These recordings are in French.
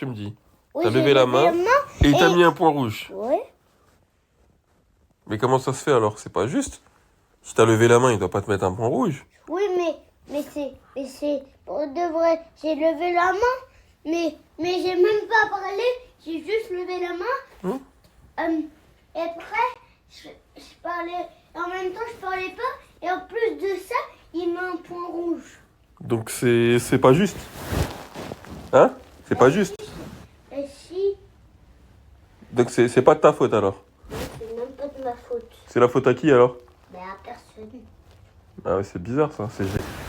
Tu me dis. Oui, T'as levé la main et il t'a mis un point rouge. Oui. Mais comment ça se fait alors? C'est pas juste. Si t'as levé la main, il doit pas te mettre un point rouge. Oui, mais c'est pour de vrai. J'ai levé la main, mais j'ai même pas parlé. J'ai juste levé la main. Et après, je parlais. En même temps, je parlais pas. Et en plus de ça, il met un point rouge. Donc c'est pas juste. Hein? C'est pas juste. Et si, Donc c'est pas de ta faute alors. c'est même pas de ma faute. C'est la faute à qui alors? Mais à personne. Ah ouais, c'est bizarre ça.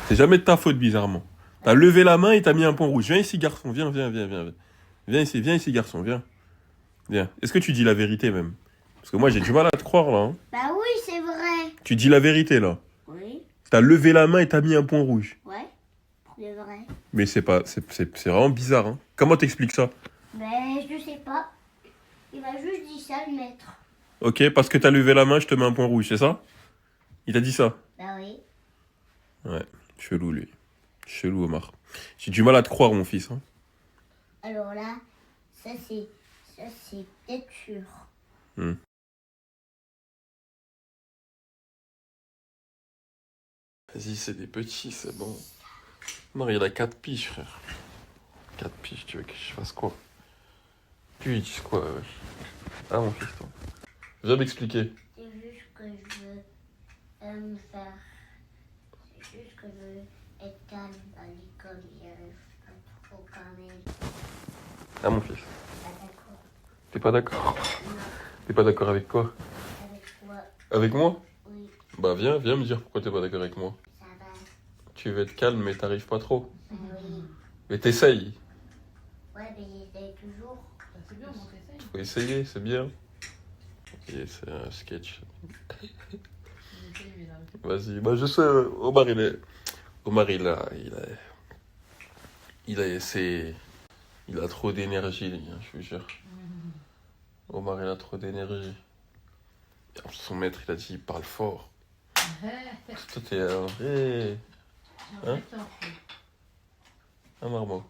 C'est jamais de ta faute bizarrement. T'as levé la main et t'as mis un point rouge. Viens ici garçon, viens. Viens ici garçon, viens. Viens. Est-ce que tu dis la vérité même? Parce que moi j'ai du mal à te croire là. Hein. Bah oui, c'est vrai. Tu dis la vérité là. Oui. T'as levé la main et t'as mis un point rouge. Ouais, c'est vrai. Mais c'est vraiment bizarre. Hein. Comment t'expliques ça? Mais je sais pas. Il m'a juste dit ça, le maître. Ok, parce que t'as levé la main, je te mets un point rouge, c'est ça? Il t'a dit ça? Bah oui. Ouais, chelou lui. Chelou Omar. J'ai du mal à te croire mon fils. Hein. Alors là, ça c'est peut-être sûr. Vas-y, c'est des petits, c'est bon. Non, il a 4 piges, frère. 4 piges, tu veux que je fasse quoi? Tu lui dis quoi, wesh? Ah, mon fils, toi. Viens m'expliquer. C'est juste que je veux me faire. C'est juste que je veux être calme à l'école. J'arrive pas trop quand même. Ah, mon fils. Pas d'accord. T'es pas d'accord? Non, T'es pas d'accord avec quoi? avec toi, Avec moi? oui, Bah, viens me dire pourquoi t'es pas d'accord avec moi. ça va. Tu veux être calme, mais t'arrives pas trop. Bah oui. Mais t'essayes. Ouais, mais j'essaie toujours. C'est bien, on essaye. Faut essayer, c'est bien. Et c'est un sketch. On essaye, mais là. Vas-y, bah je sais, Omar il a trop d'énergie, les gars, je vous jure. Omar il a trop d'énergie. Son maître il a dit il parle fort. Toi t'es un vrai. Hein? Un marmot.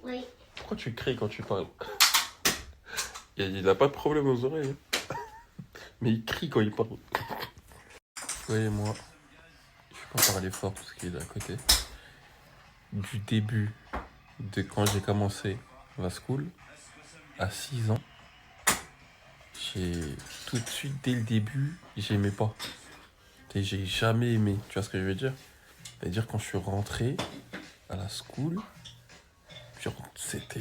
Oui. Pourquoi tu cries quand tu parles? Il a pas de problème aux oreilles. Hein. Mais il crie quand il parle. Oui, moi, je vais pas parler fort parce qu'il est à côté. Du début de quand j'ai commencé la school, à 6 ans, j'ai tout de suite, dès le début, j'aimais pas. Et j'ai jamais aimé, tu vois ce que je veux dire? C'est-à-dire quand je suis rentré à la school, genre, c'était...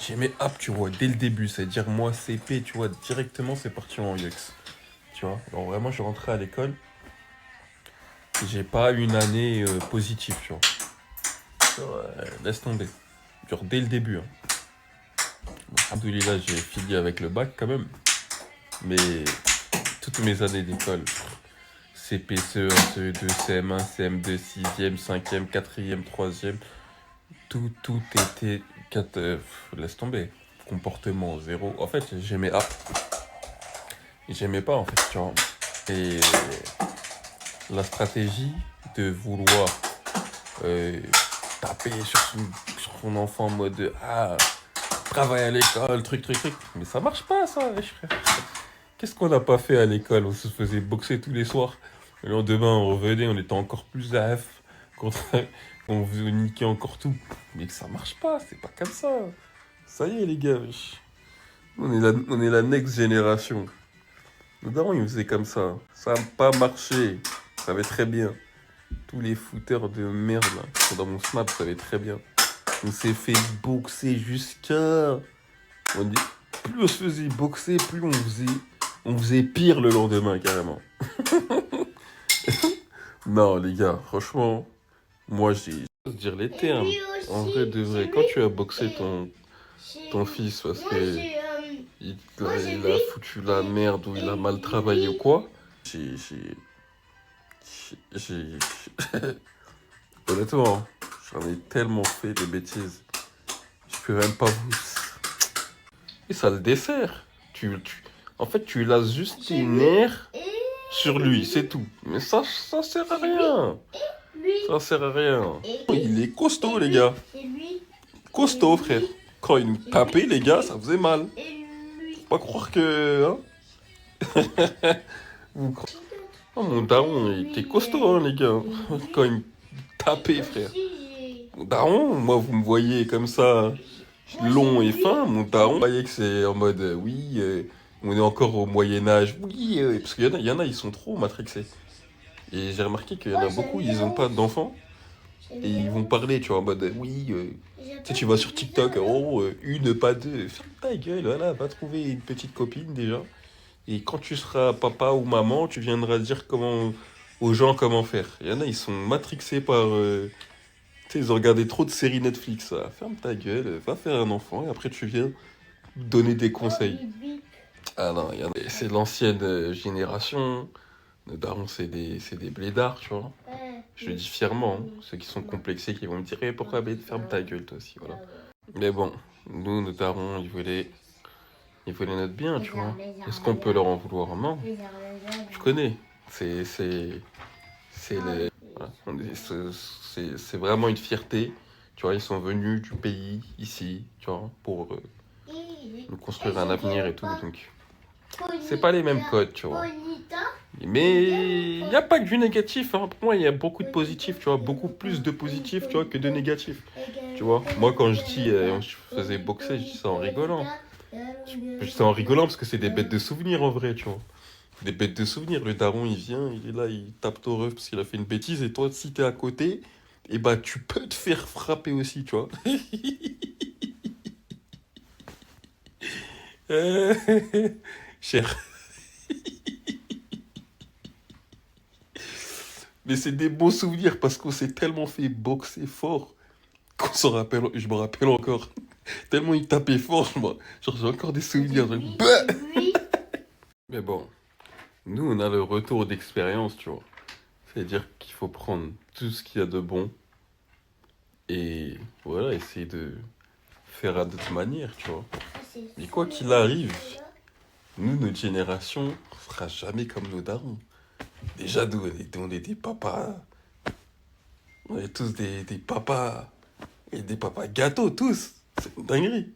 J'aimais app, tu vois, dès le début. C'est-à-dire moi, CP, tu vois, directement, c'est parti en UX. Tu vois, alors vraiment, je suis rentré à l'école. J'ai pas eu une année positive, tu vois. Genre, laisse tomber. Genre, dès le début. Hein. Alhamdoulilah, j'ai fini avec le bac quand même. Mais toutes mes années d'école, CP, CE1, CE2, CM1, CM2, 6e, 5e, 4e, 3e, tout était... laisse tomber. Comportement zéro. En fait, j'aimais app. J'aimais pas, en fait, tu vois. Et la stratégie de vouloir taper sur son enfant en mode travaille à l'école, truc. Mais ça marche pas, ça, wesh, frère. Qu'est-ce qu'on n'a pas fait à l'école? On se faisait boxer tous les soirs. Et le lendemain, on revenait, on était encore plus AF. On vous niquait encore tout. Mais ça marche pas, c'est pas comme ça. Ça y est, les gars, wesh. On est la next génération. Nos darons, ils faisaient comme ça. Ça n'a pas marché. Ça savait très bien. Tous les footeurs de merde, là, qui sont dans mon snap, ça savait très bien. On s'est fait boxer jusqu'à... Plus on se faisait boxer, plus on faisait pire le lendemain, carrément. Non, les gars, franchement, moi, j'ai... Je veux dire les termes. En vrai, de vrai, quand tu as boxé ton fils parce que il a foutu la merde ou il a mal travaillé ou quoi, j'ai... Honnêtement, j'en ai tellement fait des bêtises. Je peux même pas vous... Et ça le dessert. En fait, tu lasses juste tes nerfs sur lui, c'est tout. Mais ça sert à rien. Ça sert à rien. Il est costaud, les gars. Costaud, frère. Quand ils nous tapaient, les gars, ça faisait mal. Et lui. Faut pas croire que... Hein. Vous cro- Oh, mon daron, il était costaud, hein, les gars. Quand il me tapait, frère. Mon daron, moi, vous me voyez comme ça, long et fin. Mon daron, vous voyez que c'est en mode, oui, on est encore au Moyen-Âge. Oui, parce qu'il y en a, ils sont trop matrixés. Et j'ai remarqué qu'il y en a beaucoup, ils n'ont pas d'enfants. Et ils vont parler, tu vois, en mode, oui, tu sais, tu vas sur TikTok, oh, une, pas deux. Ferme ta gueule, voilà, va trouver une petite copine déjà. Et quand tu seras papa ou maman, tu viendras dire aux gens comment faire. Il y en a, ils sont matrixés par... tu sais, ils ont regardé trop de séries Netflix. Ça. Ferme ta gueule, va faire un enfant et après tu viens donner des conseils. Ah non, c'est l'ancienne génération. Nos darons, c'est des blédards, tu vois. Je le dis fièrement. Hein. Ceux qui sont complexés, qui vont me dire eh, pourquoi ferme ta gueule toi aussi, voilà. Mais bon, nous, nos darons, ils voulaient notre bien, tu vois. Est-ce qu'on peut leur en vouloir? Non. Je connais. Voilà. C'est vraiment une fierté. Tu vois, ils sont venus du pays, ici, tu vois, pour nous construire un avenir et tout. Donc, c'est pas les mêmes codes, tu vois. Mais il n'y a pas que du négatif. Hein. Pour moi, il y a beaucoup de positifs, tu vois. Beaucoup plus de positifs, tu vois, que de négatifs. Tu vois, moi, quand je dis je faisais boxer, je dis ça en rigolant. Je dis ça en rigolant parce que c'est des bêtes de souvenirs en vrai, tu vois. Des bêtes de souvenirs. Le daron, il vient, il est là, il tape ton ref parce qu'il a fait une bêtise. Et toi, si t'es à côté, et bah, tu peux te faire frapper aussi, tu vois. Cher. Mais c'est des beaux souvenirs parce qu'on s'est tellement fait boxer fort qu'on s'en rappelle, je me rappelle encore. Tellement il tapait fort, genre j'ai encore des souvenirs. Genre, bah. Mais bon, nous on a le retour d'expérience, tu vois. C'est-à-dire qu'il faut prendre tout ce qu'il y a de bon et voilà, essayer de faire à d'autres manières, tu vois. Mais quoi qu'il arrive, nous, notre génération, ne sera jamais comme nos darons. Déjà, nous, on est des papas. On est tous des papas. Et des papas gâteaux, tous. C'est une dinguerie.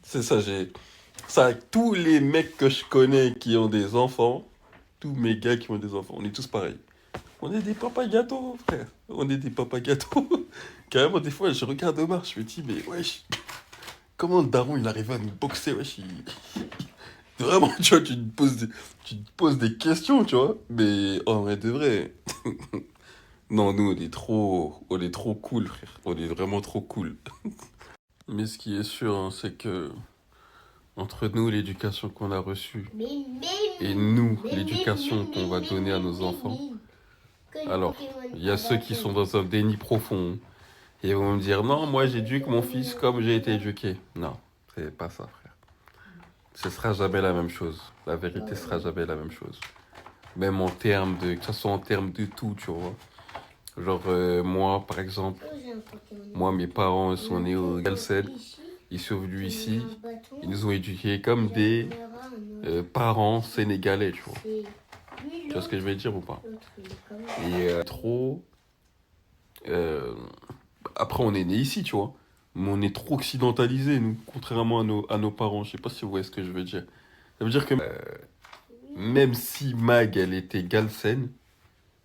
C'est ça, ça, tous les mecs que je connais qui ont des enfants, tous mes gars qui ont des enfants, on est tous pareils. On est des papas gâteaux, frère. On est des papas gâteaux. Carrément, des fois, je regarde Omar, je me dis, mais wesh, comment le daron, il arrive à nous boxer, wesh, Vraiment, tu vois, tu te poses des questions, tu vois. Mais en vrai de vrai, non, nous, on est trop cool, frère. On est vraiment trop cool. Mais ce qui est sûr, hein, c'est que entre nous, l'éducation qu'on a reçue, et nous, l'éducation qu'on va donner à nos enfants, alors, il y a ceux qui sont dans un déni profond et vont me dire, non, moi, j'éduque mon fils comme j'ai été éduqué. Non, c'est pas ça, frère. Ce sera jamais la même chose. La vérité sera jamais la même chose. Même en termes de... Que ce soit en termes de tout, tu vois. Genre, moi, par exemple, moi, mes parents sont nés au Galsen. Ils sont venus ici. Ils nous ont éduqués comme des parents sénégalais, tu vois. Tu vois ce que je veux dire ou pas? Et trop... Après, on est nés ici, tu vois. Mais on est trop occidentalisés, nous, contrairement à nos parents. Je sais pas si vous voyez ce que je veux dire. Ça veut dire que même si Mag, elle était galsen,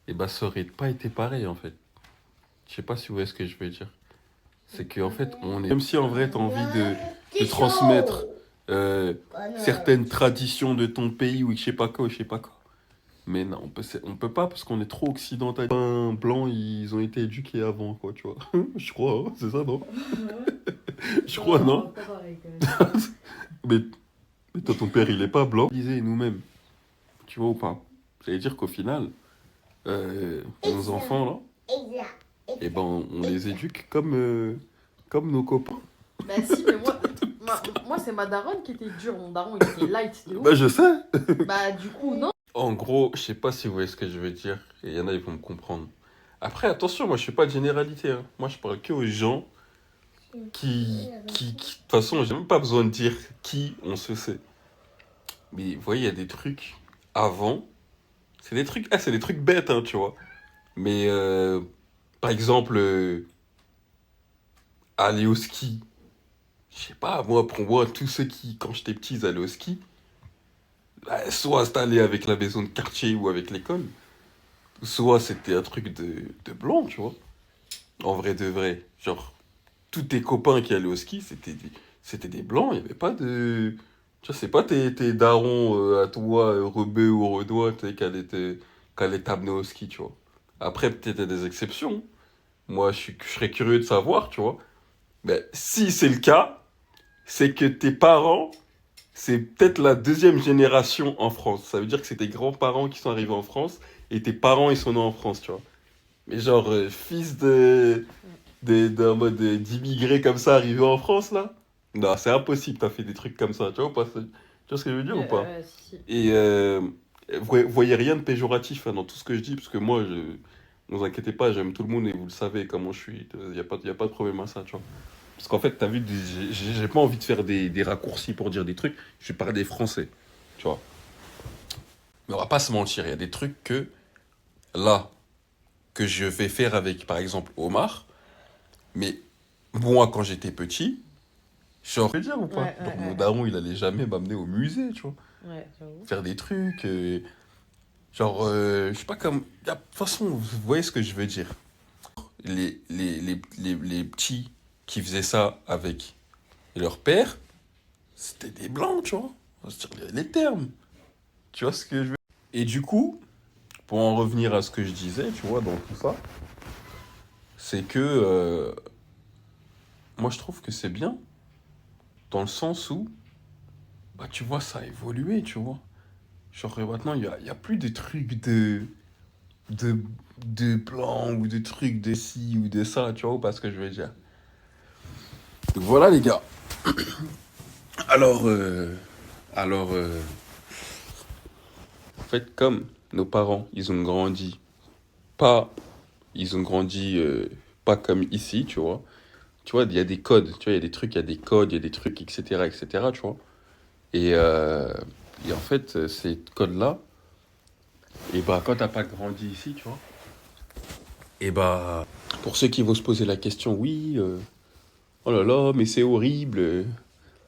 et bah ça aurait pas été pareil, en fait. Je sais pas si vous voyez ce que je veux dire. C'est qu'en fait, on est... Même si en vrai, t'as envie de transmettre certaines traditions de ton pays ou je sais pas quoi, je sais pas quoi. Mais non, on peut pas parce qu'on est trop occidental. Les blancs, ils ont été éduqués avant, quoi, tu vois. Je crois, hein, c'est ça, non? Je crois, non? mais, mais toi, ton père, il est pas blanc. Disait nous-mêmes, tu vois ou pas? Ça veut dire qu'au final, nos enfants, là, et ben, on les éduque comme nos copains. Bah si, mais moi c'est ma daronne qui était dure. Mon daron, il était light de ouf. Bah, je sais. Bah du coup, non. En gros, je sais pas si vous voyez ce que je veux dire. Et il y en a, ils vont me comprendre. Après, attention, moi, je fais pas de généralité. Hein. Moi, je parle que aux gens de toute façon, j'ai même pas besoin de dire qui on se sait. Mais vous voyez, il y a des trucs avant. C'est des trucs bêtes, hein, tu vois. Mais par exemple, aller au ski. je sais pas, moi, pour moi, tous ceux qui, quand j'étais petit, ils allaient au ski, bah, soit c'était aller avec la maison de quartier ou avec l'école, soit c'était un truc de blanc, tu vois. En vrai de vrai. Genre, tous tes copains qui allaient au ski, c'était des blancs, il n'y avait pas de... Tu vois, c'est pas tes darons à toi, rebeux ou redois, tu sais, qu'elle t'amener au ski, tu vois. Après, peut-être il y a des exceptions. Moi, je serais curieux de savoir, tu vois. Mais si c'est le cas, c'est que tes parents, c'est peut-être la deuxième génération en France. Ça veut dire que c'est tes grands-parents qui sont arrivés en France et tes parents, ils sont nés en France, tu vois. Mais genre, fils d'un mode d'immigrés comme ça arrivé en France, là? Non, c'est impossible, t'as fait des trucs comme ça, tu vois ou pas? Tu vois ce que je veux dire ou pas? Si. Et vous voyez rien de péjoratif hein, dans tout ce que je dis, parce que moi, ne vous inquiétez pas, j'aime tout le monde et vous le savez comment je suis. Il n'y a pas de problème à ça, tu vois. Parce qu'en fait, t'as vu, j'ai pas envie de faire des raccourcis pour dire des trucs, je parle des français, tu vois. Mais on va pas se mentir, il y a des trucs que, là, que je vais faire avec, par exemple, Omar, mais moi, quand j'étais petit, genre, je veux dire ou pas? Ouais, Genre, ouais, mon ouais. daron, il allait jamais m'amener au musée, tu vois. Ouais, j'avoue. Faire des trucs, genre, je sais pas comme... De toute façon, vous voyez ce que je veux dire. Les petits qui faisaient ça avec leur père, c'était des blancs, tu vois. On va se dire les termes. Tu vois ce que je veux dire? Et du coup, pour en revenir à ce que je disais, tu vois, dans tout ça, c'est que moi je trouve que c'est bien, dans le sens où, bah tu vois, ça a évolué, tu vois. Genre maintenant, il y a plus des trucs de, de blanc ou de trucs de ci ou de ça, tu vois, ou pas ce que je veux dire. Donc voilà les gars. Alors, alors en fait, comme nos parents, pas, ils ont grandi pas comme ici, tu vois. Tu vois, il y a des codes, tu vois, il y a des trucs, il y a des codes, il y a des trucs, etc., tu vois. Et, euh, et en fait, ces codes-là, et bah, quand t'as pas grandi ici, tu vois, et bah, pour ceux qui vont se poser la question, oui, oh là là, mais c'est horrible,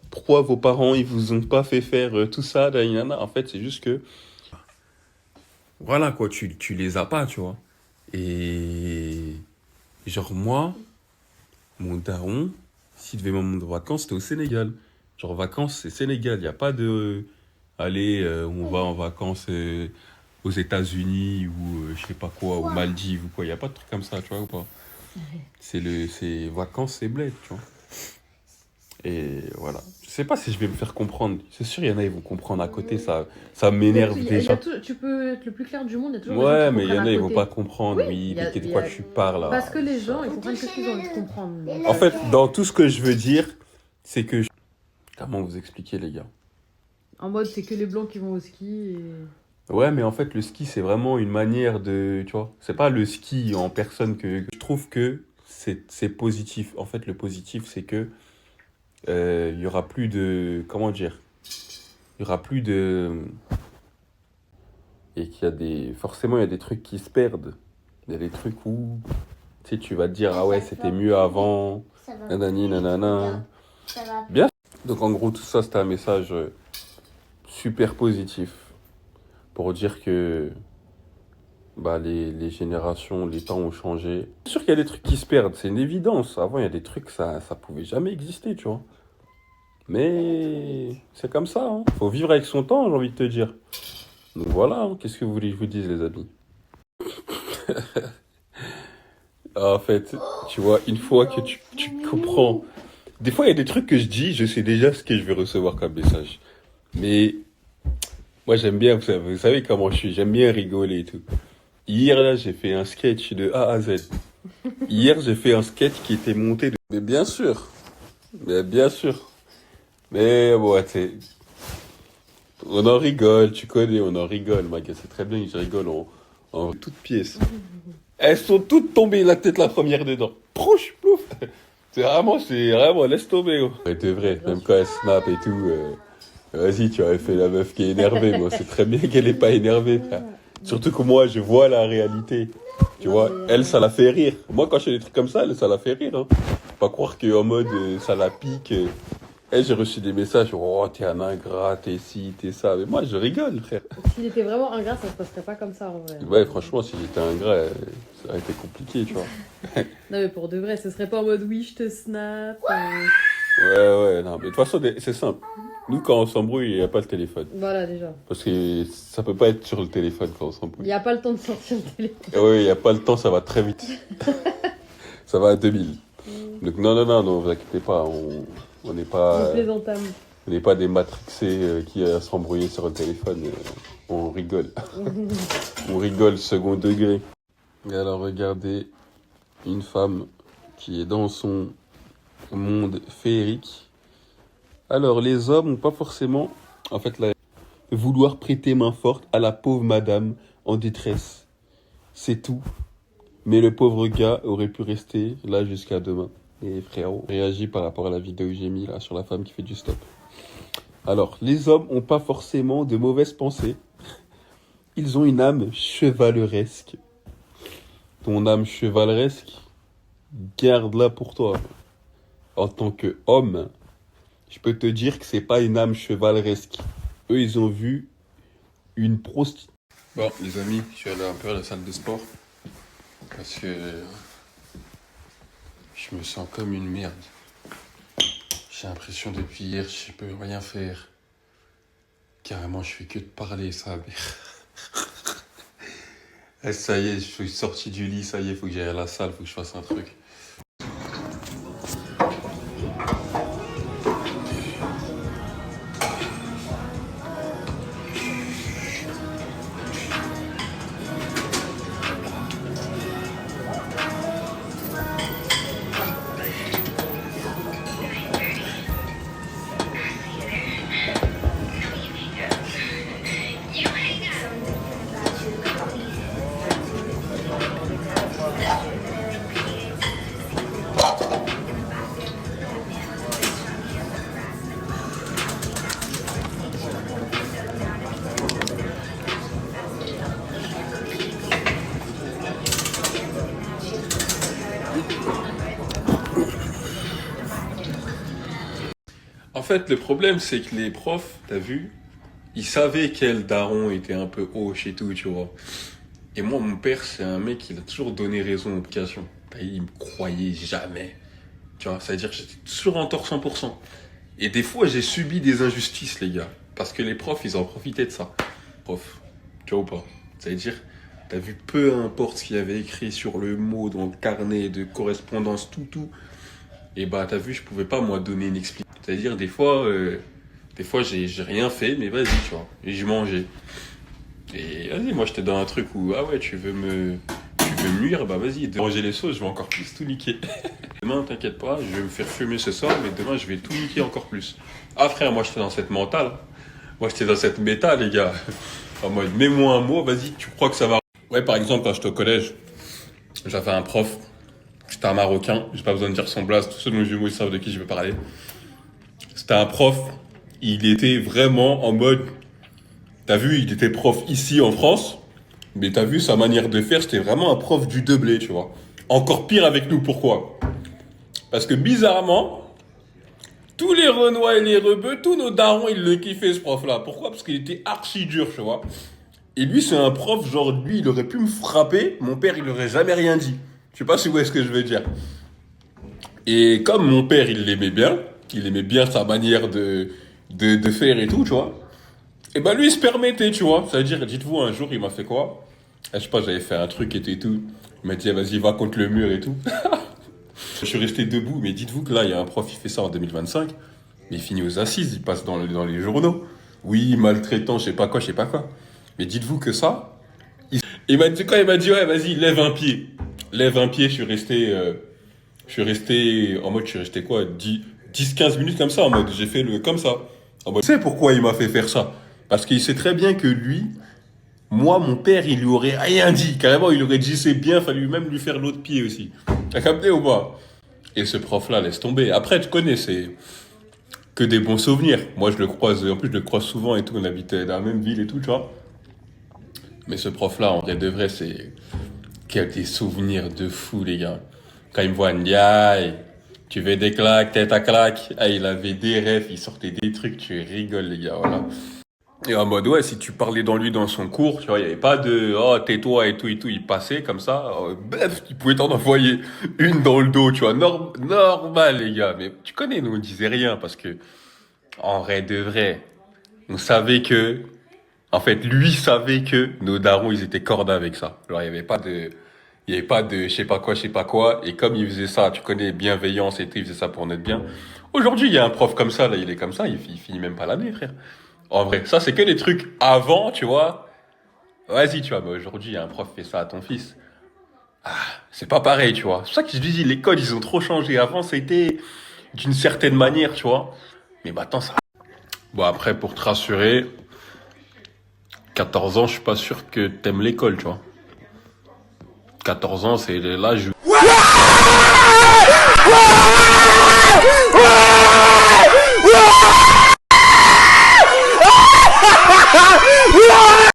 pourquoi vos parents, ils vous ont pas fait faire tout ça, nanana. En fait, c'est juste que, voilà, quoi, tu les as pas, tu vois. Et, genre, moi, mon daron, s'il devait m'emmener en vacances, c'était au Sénégal. Genre, vacances, c'est Sénégal. Il n'y a pas de. Allez, on va en vacances aux États-Unis ou je sais pas quoi, aux Maldives ou quoi. Il n'y a pas de truc comme ça, tu vois ou pas? C'est vacances, c'est bled, tu vois. Et voilà. Je sais pas si je vais me faire comprendre. C'est sûr, il y en a, ils vont comprendre à côté. Ça m'énerve déjà. Tu peux être le plus clair du monde, il y a toujours des Ouais, gens qui mais il y en comprennent a, à ils vont côté. pas comprendre. Oui, Oui, il y a- mais de il y quoi a- tu parles là? Parce que les gens, ils Faut comprennent que ce qu'ils ont envie de toucher comprendre. les En fait, lèvres. dans tout ce que je veux dire, c'est que... Comment vous expliquer, les gars? En mode, c'est que les blancs qui vont au ski. Ouais, mais en fait, le ski, c'est vraiment une manière de... Tu vois, c'est pas le ski en personne que... Je trouve que c'est positif. En fait, le positif, c'est que il y aura plus de... Comment dire? Il y aura plus de... Et qu'il y a des... Forcément, il y a des trucs qui se perdent. Il y a des trucs où... Tu sais, tu vas te dire, ah ouais, c'était mieux avant. Ça va Nanani, plus, nanana. ça va plus. Bien. Donc, en gros, tout ça, c'était un message super positif pour dire que bah, les générations, les temps ont changé. C'est sûr qu'il y a des trucs qui se perdent, c'est une évidence. Avant, il y a des trucs, ça pouvait jamais exister, tu vois. Mais c'est comme ça, hein. Faut vivre avec son temps, j'ai envie de te dire. Donc voilà, hein. Qu'est-ce que vous voulez que je vous dise, les amis? En fait, tu vois, une fois que tu comprends... Des fois, il y a des trucs que je dis, je sais déjà ce que je vais recevoir comme message. Mais moi, j'aime bien, vous savez comment je suis, j'aime bien rigoler et tout. Hier, là, j'ai fait un sketch de A à Z. Hier, j'ai fait un sketch qui était monté de... Mais bien sûr. Mais bien sûr. Mais bon, tu sais, on en rigole, tu connais, on en rigole, ma gueule. C'est très bien que je rigole en toutes pièces. Elles sont toutes tombées, la tête la première dedans. Prouche, plouf. C'est vraiment, laisse tomber. Oh. C'est vrai, même quand elle snap et tout. Vas-y, tu aurais fait la meuf qui est énervée, mais on sait très bien qu'elle est pas énervée, frère. Surtout que moi, je vois la réalité. Tu vois, elle, ça la fait rire. Moi, quand je fais des trucs comme ça, elle, ça la fait rire. Hein. Pas croire qu'en mode, ça la pique. J'ai reçu des messages, oh, t'es un ingrat, t'es ci, t'es ça. Mais moi, je rigole, frère. S'il était vraiment ingrat, ça se passerait pas comme ça en vrai. Ouais, franchement, si j'étais ingrat, ça aurait été compliqué, tu vois. Non, mais pour de vrai, ce serait pas en mode oui, je te snap. Ouais, non, mais de toute façon, c'est simple. Nous, quand on s'embrouille, il n'y a pas le téléphone. Voilà, déjà. Parce que ça peut pas être sur le téléphone quand on Il s'embrouille. n'y a pas le temps de sortir le téléphone. Oui, il n'y a pas le temps, ça va très vite. Ça va à 2000. Donc non, vous inquiétez pas, on n'est pas... On plaisantame. On n'est pas des matrixés qui s'embrouiller sur le téléphone. On rigole. On rigole second degré. Et alors regardez une femme qui est dans son monde féerique. Alors les hommes n'ont pas forcément, en fait, vouloir prêter main forte à la pauvre madame en détresse. C'est tout. Mais le pauvre gars aurait pu rester là jusqu'à demain. Et frérot, réagis par rapport à la vidéo que j'ai mis là sur la femme qui fait du stop. Alors, les hommes n'ont pas forcément de mauvaises pensées. Ils ont une âme chevaleresque. Ton âme chevaleresque, garde-la pour toi. En tant qu'homme, je peux te dire que c'est pas une âme chevaleresque. Eux, ils ont vu une prostituée. Bon, les amis, je suis allé un peu à la salle de sport. Parce que je me sens comme une merde. J'ai l'impression depuis hier, je peux rien faire. Carrément, je fais que de parler, ça. Ça y est, je suis sorti du lit, ça y est, faut que j'aille à la salle, faut que je fasse un truc. En fait, le problème, c'est que les profs, t'as vu, ils savaient quel daron était un peu hoche et tout, tu vois. Et moi, mon père, c'est un mec, il a toujours donné raison aux applications. Il me croyait jamais. Tu vois, c'est-à-dire que j'étais toujours en tort 100%. Et des fois, j'ai subi des injustices, les gars. Parce que les profs, ils en profitaient de ça. Prof, tu vois ou pas? C'est-à-dire, t'as vu, peu importe ce qu'il y avait écrit sur le mot, dans le carnet de correspondance, tout. Et bah, t'as vu, je pouvais pas, moi, donner une explication. C'est-à-dire, des fois, j'ai rien fait, mais vas-y, tu vois. Et je mangeais. Et vas-y, moi, j'étais dans un truc où, ah ouais, tu veux me nuire, bah vas-y, de manger les sauces, je vais encore plus tout niquer. Demain, t'inquiète pas, je vais me faire fumer ce soir, mais demain, je vais tout niquer encore plus. Ah frère, moi, j'étais dans cette mentale. Moi, j'étais dans cette méta, les gars. En mode, mets-moi un mot, vas-y, tu crois que ça va. Ouais, par exemple, quand j'étais au collège, j'avais un prof, c'était un Marocain, j'ai pas besoin de dire son blaze, tous ceux de mon jumeau, ils savent de qui je veux parler. C'était un prof, il était vraiment en mode, t'as vu, il était prof ici en France, mais t'as vu sa manière de faire, c'était vraiment un prof du Deblé, tu vois. Encore pire avec nous, pourquoi? Parce que bizarrement, tous les Renois et les Rebeux, tous nos darons, ils le kiffaient ce prof-là. Pourquoi? Parce qu'il était archi dur, tu vois. Et lui, c'est un prof, genre, lui, il aurait pu me frapper, mon père, il aurait jamais rien dit. Je sais pas si vous voyez ce que je veux dire. Et comme mon père, il l'aimait bien sa manière de faire et tout, tu vois. Et ben lui, il se permettait, tu vois. C'est-à-dire, dites-vous, un jour, il m'a fait quoi? Je sais pas, j'avais fait un truc et tout. Il m'a dit, vas-y, va contre le mur et tout. Je suis resté debout, mais dites-vous que là, il y a un prof, il fait ça en 2025. Mais il finit aux assises, il passe dans les journaux. Oui, maltraitant, je sais pas quoi. Mais dites-vous que ça... Il m'a dit quoi? Il m'a dit, ouais, vas-y, lève un pied. Lève un pied, je suis resté quoi, 10-15 minutes comme ça, en mode, j'ai fait le comme ça. En mode, tu sais pourquoi il m'a fait faire ça? Parce qu'il sait très bien que lui, moi, mon père, il lui aurait rien dit. Carrément, il aurait dit c'est bien, fallu même lui faire l'autre pied aussi. T'as capté ou pas? Et ce prof-là, laisse tomber. Après, tu connais, c'est que des bons souvenirs. Moi, je le croise, en plus, je le croise souvent et tout. On habitait dans la même ville et tout, tu vois. Mais ce prof-là, en vrai de vrai, c'est... Quel des souvenirs de fou, les gars. Quand il me voit Ndiaye, Tu fais des claques, tête à claque. Ah, il avait des rêves, il sortait des trucs, tu rigoles, les gars, voilà. Et en mode, ouais, si tu parlais dans lui dans son cours, tu vois, il n'y avait pas de, oh, tais-toi et tout, il passait comme ça, bref, il pouvait t'en envoyer une dans le dos, tu vois, normal, les gars. Mais tu connais, nous, on disait rien parce que, en vrai de vrai, on savait que, en fait, lui savait que nos darons, ils étaient corda avec ça. Alors, il y avait pas de, je sais pas quoi, et comme il faisait ça, tu connais, bienveillance et tout, il faisait ça pour notre bien. Aujourd'hui, il y a un prof comme ça, là, il est comme ça, il finit même pas l'année, frère. En vrai, ça c'est que des trucs avant, tu vois. Vas-y, tu vois, mais aujourd'hui, un prof fait ça à ton fils. Ah, c'est pas pareil, tu vois. C'est pour ça que je dis, les codes, ils ont trop changé. Avant, c'était d'une certaine manière, tu vois. Mais maintenant, ça... Bon, après, pour te rassurer, 14 ans, je suis pas sûr que t'aimes l'école, tu vois. 14 ans, c'est l'âge où...